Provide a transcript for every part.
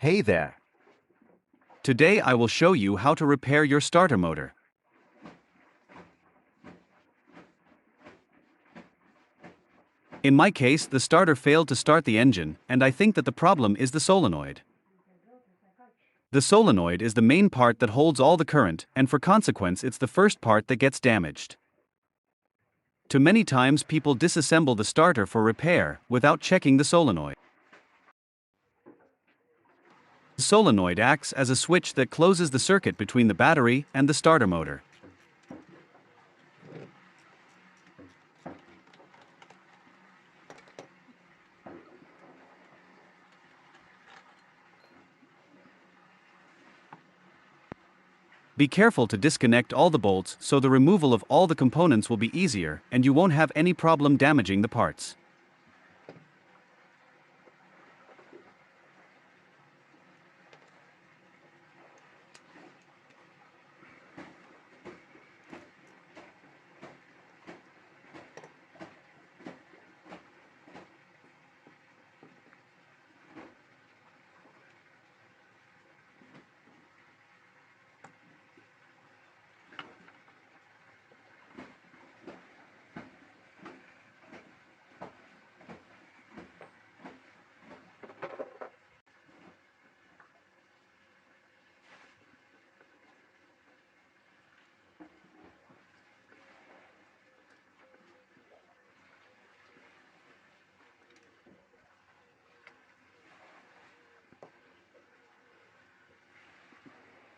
Hey there. Today I will show you how to repair your starter motor. In my case, the starter failed to start the engine, and I think that the problem is the solenoid. The solenoid is the main part that holds all the current, and for consequence it's the first part that gets damaged. Too many times people disassemble the starter for repair without checking the solenoid. The solenoid acts as a switch that closes the circuit between the battery and the starter motor. Be careful to disconnect all the bolts so the removal of all the components will be easier and you won't have any problem damaging the parts.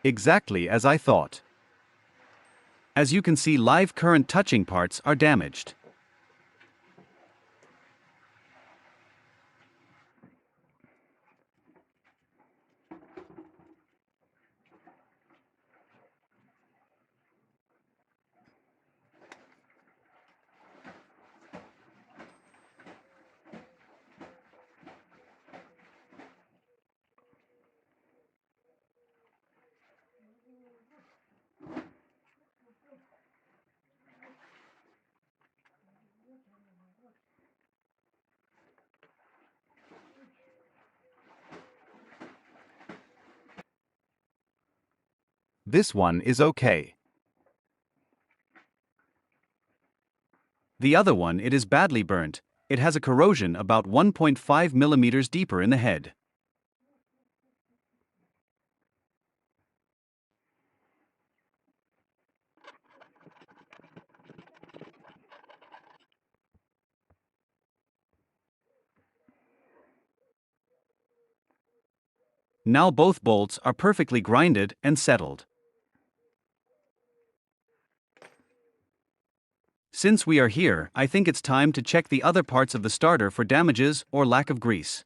Exactly as I thought. As you can see, live current touching parts are damaged. This one is okay. The other one, it is badly burnt. It has a corrosion about 1.5 millimeters deeper in the head. Now both bolts are perfectly grinded and settled. Since we are here, I think it's time to check the other parts of the starter for damages or lack of grease.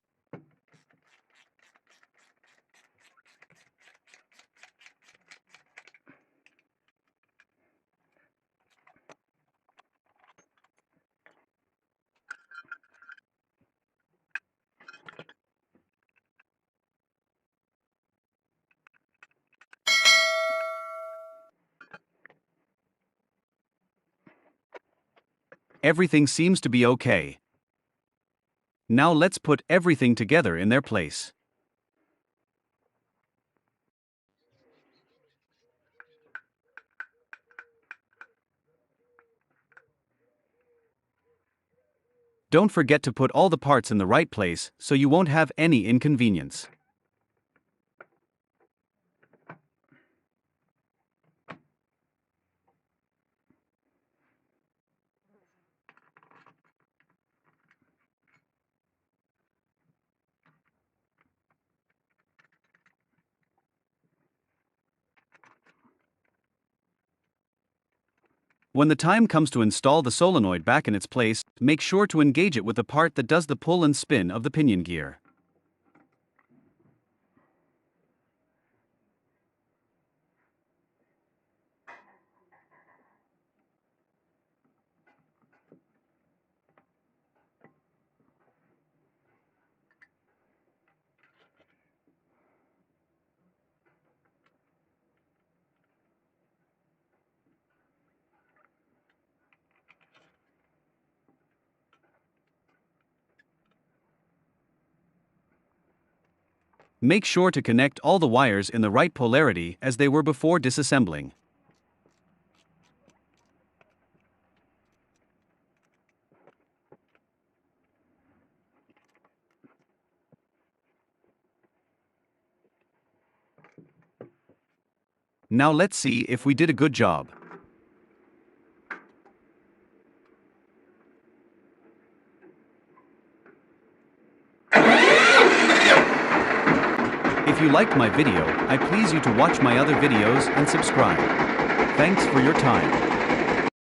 Everything seems to be okay. Now let's put everything together in their place. Don't forget to put all the parts in the right place so you won't have any inconvenience. When the time comes to install the solenoid back in its place, make sure to engage it with the part that does the pull and spin of the pinion gear. Make sure to connect all the wires in the right polarity as they were before disassembling. Now let's see if we did a good job. If you liked my video, I please you to watch my other videos and subscribe. Thanks for your time.